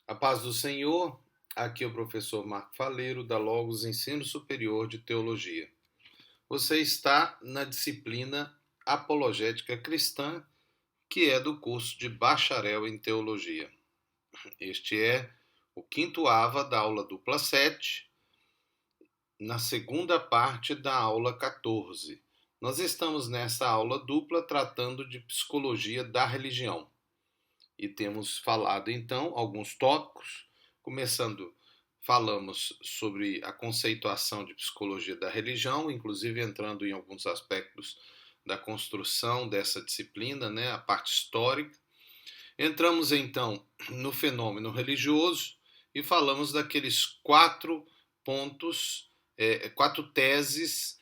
A paz do Senhor, aqui é o professor Marco Faleiro, da Logos Ensino Superior de Teologia. Você está na disciplina Apologética Cristã, que é do curso de Bacharel em Teologia. Este é o quinto AVA da aula dupla 7, na segunda parte da aula 14. Nós estamos nessa aula dupla tratando de psicologia da religião. E temos falado então alguns tópicos, começando, falamos sobre a conceituação de psicologia da religião, inclusive entrando em alguns aspectos da construção dessa disciplina, né, a parte histórica. Entramos então no fenômeno religioso e falamos daqueles 4 pontos, 4 teses,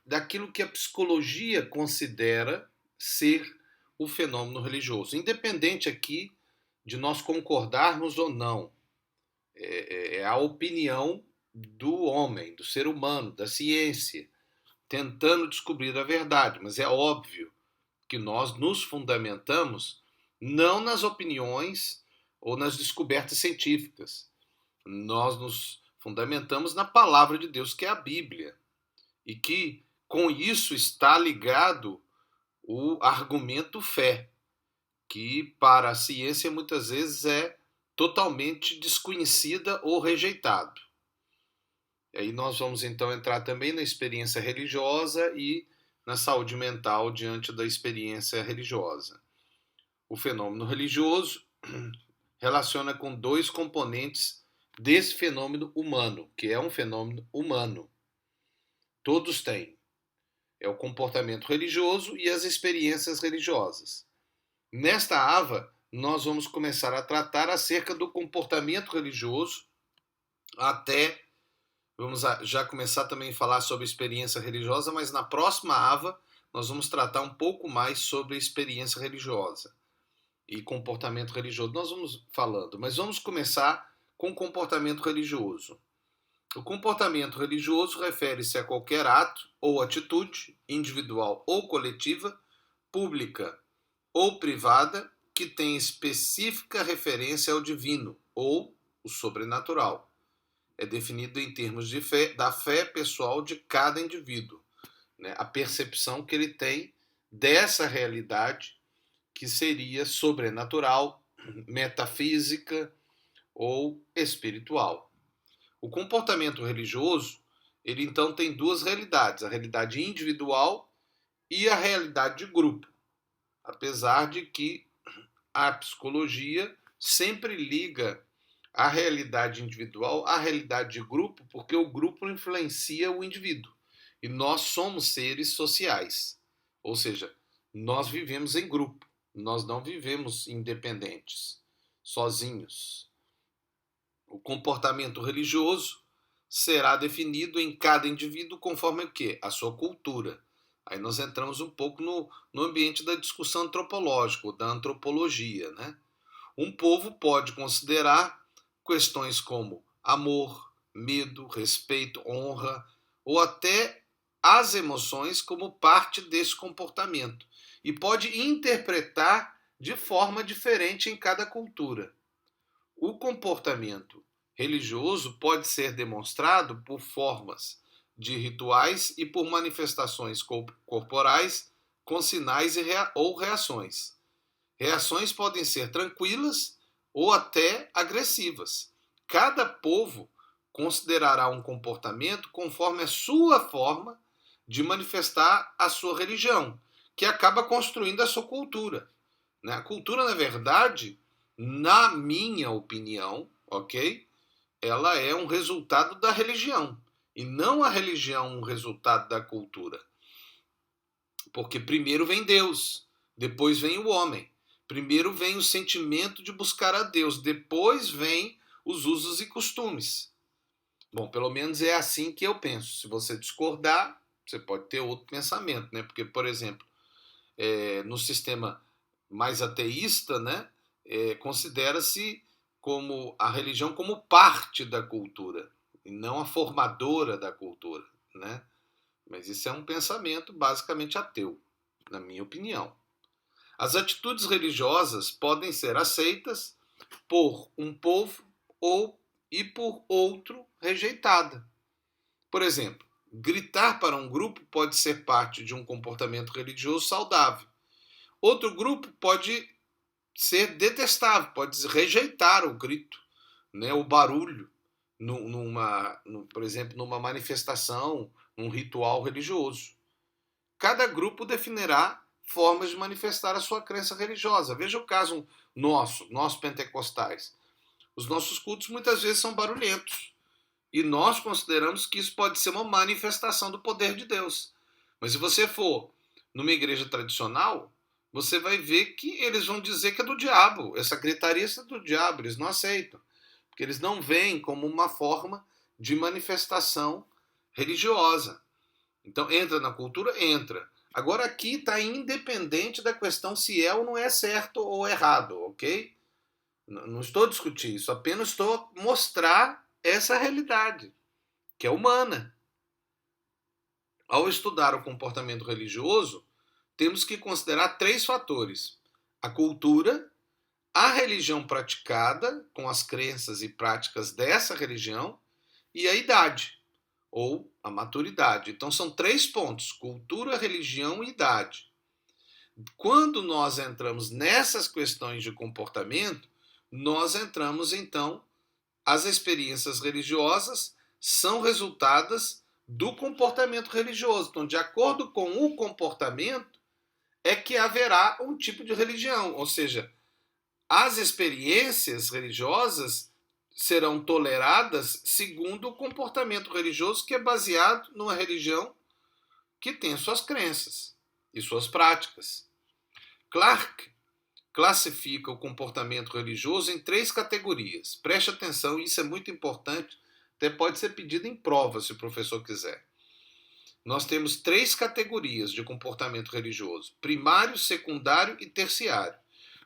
daquilo que a psicologia considera ser o fenômeno religioso. Independente aqui de nós concordarmos ou não, é a opinião do homem, do ser humano, da ciência, tentando descobrir a verdade. Mas é óbvio que nós nos fundamentamos não nas opiniões ou nas descobertas científicas. Nós nos fundamentamos na palavra de Deus, que é a Bíblia. E que com isso está ligado o argumento fé, que para a ciência muitas vezes é totalmente desconhecida ou rejeitado. E aí nós vamos então entrar também na experiência religiosa e na saúde mental diante da experiência religiosa. O fenômeno religioso relaciona com 2 componentes desse fenômeno humano, que é um fenômeno humano. Todos têm. É o comportamento religioso e as experiências religiosas. Nesta AVA, nós vamos começar a tratar acerca do comportamento religioso, até vamos já começar também a falar sobre experiência religiosa, mas na próxima AVA nós vamos tratar um pouco mais sobre experiência religiosa e comportamento religioso. Nós vamos falando, mas vamos começar com o comportamento religioso. O comportamento religioso refere-se a qualquer ato ou atitude, individual ou coletiva, pública ou privada, que tem específica referência ao divino ou o sobrenatural. É definido em termos de fé, da fé pessoal de cada indivíduo, né? A percepção que ele tem dessa realidade que seria sobrenatural, metafísica ou espiritual. O comportamento religioso, ele então tem 2 realidades, a realidade individual e a realidade de grupo. Apesar de que a psicologia sempre liga a realidade individual à realidade de grupo, porque o grupo influencia o indivíduo. E nós somos seres sociais. Ou seja, nós vivemos em grupo, nós não vivemos independentes, sozinhos. O comportamento religioso será definido em cada indivíduo conforme o quê? A sua cultura. Aí nós entramos um pouco no ambiente da discussão antropológica, ou da antropologia, né? Um povo pode considerar questões como amor, medo, respeito, honra, ou até as emoções como parte desse comportamento. E pode interpretar de forma diferente em cada cultura. O comportamento religioso pode ser demonstrado por formas de rituais e por manifestações corporais com sinais ou reações. Reações podem ser tranquilas ou até agressivas. Cada povo considerará um comportamento conforme a sua forma de manifestar a sua religião, que acaba construindo a sua cultura. A cultura, na verdade, na minha opinião, ok? Ela é um resultado da religião e não a religião um resultado da cultura. Porque primeiro vem Deus, depois vem o homem. Primeiro vem o sentimento de buscar a Deus, depois vem os usos e costumes. Bom, pelo menos é assim que eu penso. Se você discordar, você pode ter outro pensamento, né? Porque, por exemplo, no sistema mais ateísta, né, considera-se como a religião como parte da cultura e não a formadora da cultura, né? Mas isso é um pensamento basicamente ateu, na minha opinião. As atitudes religiosas podem ser aceitas por um povo e por outro rejeitada. Por exemplo, gritar para um grupo pode ser parte de um comportamento religioso saudável. Outro grupo pode ser detestável, pode rejeitar o grito, né, o barulho, por exemplo, numa manifestação, num ritual religioso. Cada grupo definirá formas de manifestar a sua crença religiosa. Veja o caso nós pentecostais. Os nossos cultos muitas vezes são barulhentos. E nós consideramos que isso pode ser uma manifestação do poder de Deus. Mas se você for numa igreja tradicional, você vai ver que eles vão dizer que é do diabo. Essa gritaria é do diabo, eles não aceitam. Porque eles não veem como uma forma de manifestação religiosa. Então, entra na cultura? Entra. Agora, aqui está independente da questão se é ou não é certo ou errado, ok? Não estou discutindo isso, apenas estou a mostrar essa realidade, que é humana. Ao estudar o comportamento religioso, temos que considerar 3 fatores: a cultura, a religião praticada, com as crenças e práticas dessa religião, e a idade, ou a maturidade. Então são 3 pontos: cultura, religião e idade. Quando nós entramos nessas questões de comportamento, nós entramos então, as experiências religiosas são resultadas do comportamento religioso. Então, de acordo com o comportamento, é que haverá um tipo de religião. Ou seja, as experiências religiosas serão toleradas segundo o comportamento religioso, que é baseado numa religião que tem suas crenças e suas práticas. Clarke classifica o comportamento religioso em 3 categorias. Preste atenção, isso é muito importante, até pode ser pedido em prova, se o professor quiser. Nós temos 3 categorias de comportamento religioso: primário, secundário e terciário.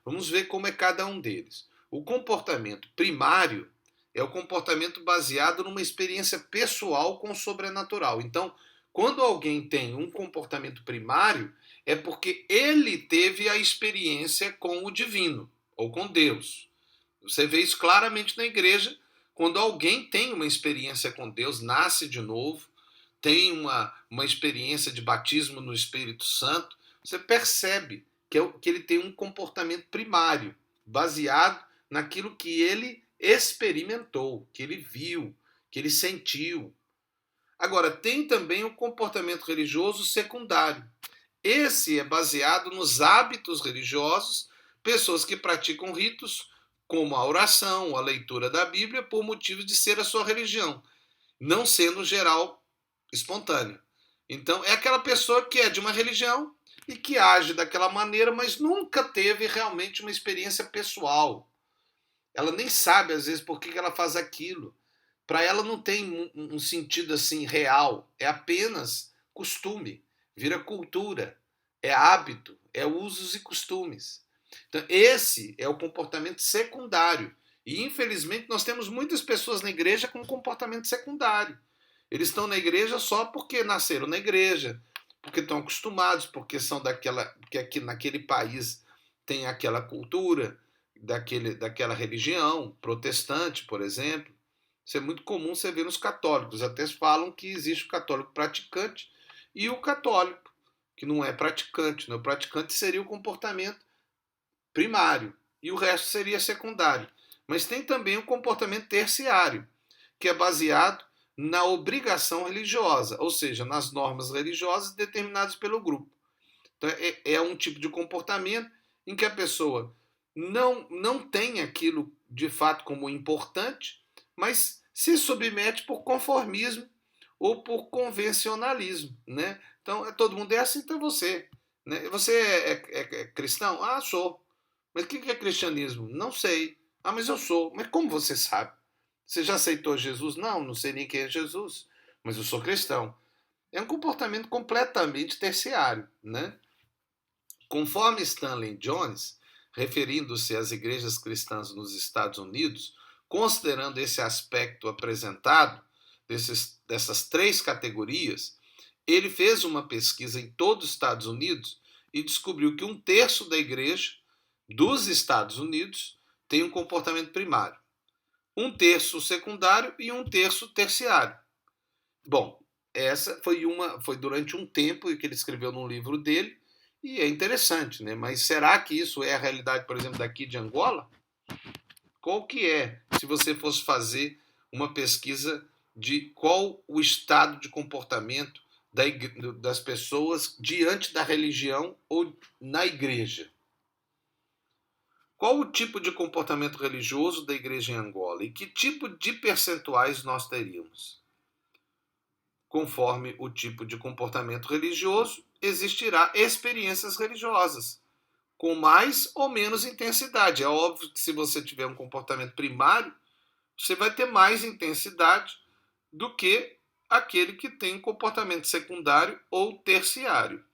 Vamos ver como é cada um deles. O comportamento primário é o comportamento baseado numa experiência pessoal com o sobrenatural. Então, quando alguém tem um comportamento primário, é porque ele teve a experiência com o divino, ou com Deus. Você vê isso claramente na igreja, quando alguém tem uma experiência com Deus, nasce de novo, tem uma experiência de batismo no Espírito Santo, você percebe que ele tem um comportamento primário, baseado naquilo que ele experimentou, que ele viu, que ele sentiu. Agora, tem também o comportamento religioso secundário. Esse é baseado nos hábitos religiosos, pessoas que praticam ritos como a oração, a leitura da Bíblia, por motivo de ser a sua religião, não sendo geral, espontâneo. Então, é aquela pessoa que é de uma religião e que age daquela maneira, mas nunca teve realmente uma experiência pessoal. Ela nem sabe, às vezes, por que ela faz aquilo. Para ela não tem um sentido assim real, é apenas costume, vira cultura, é hábito, é usos e costumes. Então, esse é o comportamento secundário. E, infelizmente, nós temos muitas pessoas na igreja com comportamento secundário. Eles estão na igreja só porque nasceram na igreja, porque estão acostumados, porque são porque aqui naquele país tem aquela cultura, daquela religião protestante, por exemplo. Isso é muito comum você ver nos católicos. Até falam que existe o católico praticante e o católico que não é praticante. O praticante seria o comportamento primário e o resto seria secundário. Mas tem também o comportamento terciário, que é baseado na obrigação religiosa, ou seja, nas normas religiosas determinadas pelo grupo. Então, é um tipo de comportamento em que a pessoa não tem aquilo de fato como importante, mas se submete por conformismo ou por convencionalismo, né? Então, todo mundo é assim, então você. Né? Você é cristão? Ah, sou. Mas o que é cristianismo? Não sei. Ah, mas eu sou. Mas como você sabe? Você já aceitou Jesus? Não, não sei nem quem é Jesus, mas eu sou cristão. É um comportamento completamente terciário, né? Conforme Stanley Jones, referindo-se às igrejas cristãs nos Estados Unidos, considerando esse aspecto apresentado, dessas 3 categorias, ele fez uma pesquisa em todos os Estados Unidos e descobriu que 1/3 da igreja dos Estados Unidos tem um comportamento primário, um terço secundário e um terço terciário. Bom, essa foi durante um tempo que ele escreveu num livro dele, e é interessante, né? Mas será que isso é a realidade, por exemplo, daqui de Angola? Qual que é, se você fosse fazer uma pesquisa de qual o estado de comportamento das pessoas diante da religião ou na igreja? Qual o tipo de comportamento religioso da igreja em Angola e que tipo de percentuais nós teríamos? Conforme o tipo de comportamento religioso, existirá experiências religiosas, com mais ou menos intensidade. É óbvio que se você tiver um comportamento primário, você vai ter mais intensidade do que aquele que tem um comportamento secundário ou terciário.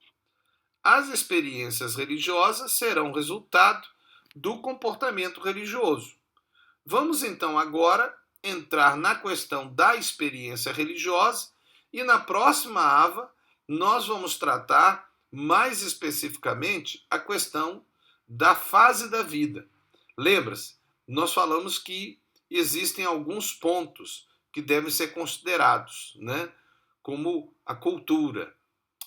As experiências religiosas serão resultado do comportamento religioso. Vamos então agora entrar na questão da experiência religiosa e na próxima ava nós vamos tratar mais especificamente a questão da fase da vida. Lembra-se, nós falamos que existem alguns pontos que devem ser considerados, né? Como a cultura.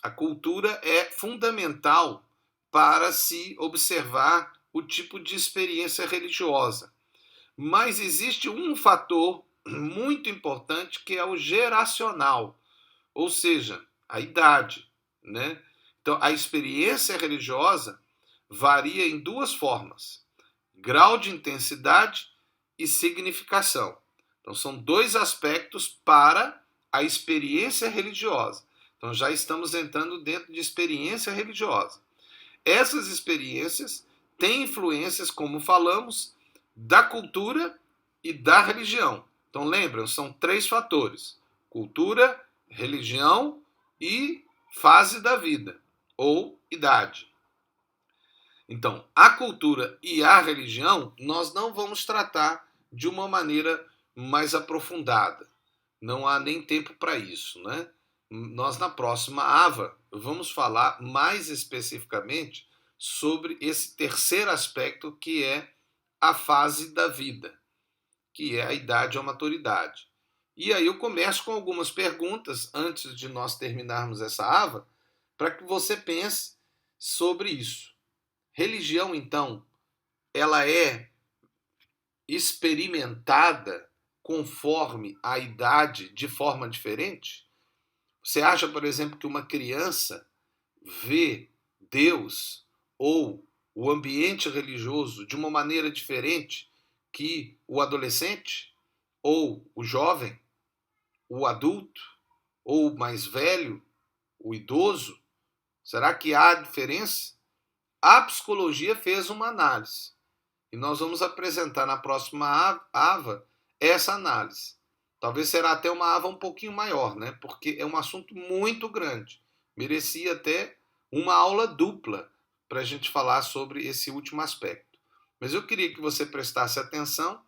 A cultura é fundamental para se observar o tipo de experiência religiosa. Mas existe um fator muito importante que é o geracional, ou seja, a idade, né? Então, a experiência religiosa varia em duas formas: grau de intensidade e significação. Então, são dois aspectos para a experiência religiosa. Então, já estamos entrando dentro de experiência religiosa. Essas experiências têm influências, como falamos, da cultura e da religião. Então, lembram, são três fatores: cultura, religião e fase da vida, ou idade. Então, a cultura e a religião nós não vamos tratar de uma maneira mais aprofundada. Não há nem tempo para isso, né? Nós, na próxima ava, vamos falar mais especificamente sobre esse terceiro aspecto, que é a fase da vida, que é a idade ou maturidade. E aí eu começo com algumas perguntas antes de nós terminarmos essa ava, para que você pense sobre isso. Religião, então, ela é experimentada conforme a idade de forma diferente? Você acha, por exemplo, que uma criança vê Deus ou o ambiente religioso de uma maneira diferente que o adolescente, ou o jovem, o adulto, ou o mais velho, o idoso? Será que há diferença? A psicologia fez uma análise e nós vamos apresentar na próxima ava essa análise. Talvez será até uma ava um pouquinho maior, né? Porque é um assunto muito grande. Merecia até uma aula dupla para a gente falar sobre esse último aspecto. Mas eu queria que você prestasse atenção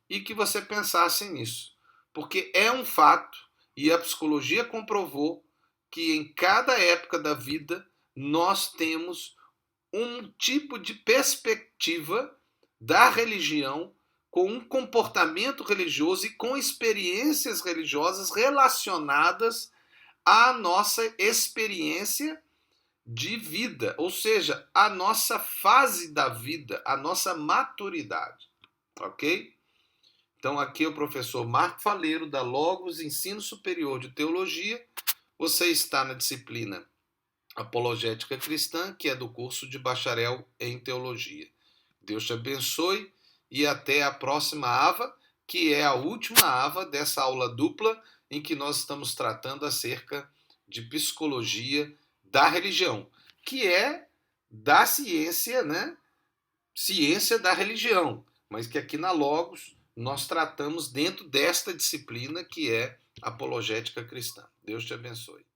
e que você pensasse nisso. Porque é um fato, e a psicologia comprovou, que em cada época da vida nós temos um tipo de perspectiva da religião, com um comportamento religioso e com experiências religiosas relacionadas à nossa experiência de vida, ou seja, a nossa fase da vida, a nossa maturidade, ok? Então aqui é o professor Marco Faleiro, da Logos Ensino Superior de Teologia. Você está na disciplina Apologética Cristã, que é do curso de bacharel em Teologia. Deus te abençoe e até a próxima ava, que é a última ava dessa aula dupla em que nós estamos tratando acerca de psicologia da religião, que é da ciência, né? Ciência da religião, mas que aqui na Logos nós tratamos dentro desta disciplina que é apologética cristã. Deus te abençoe.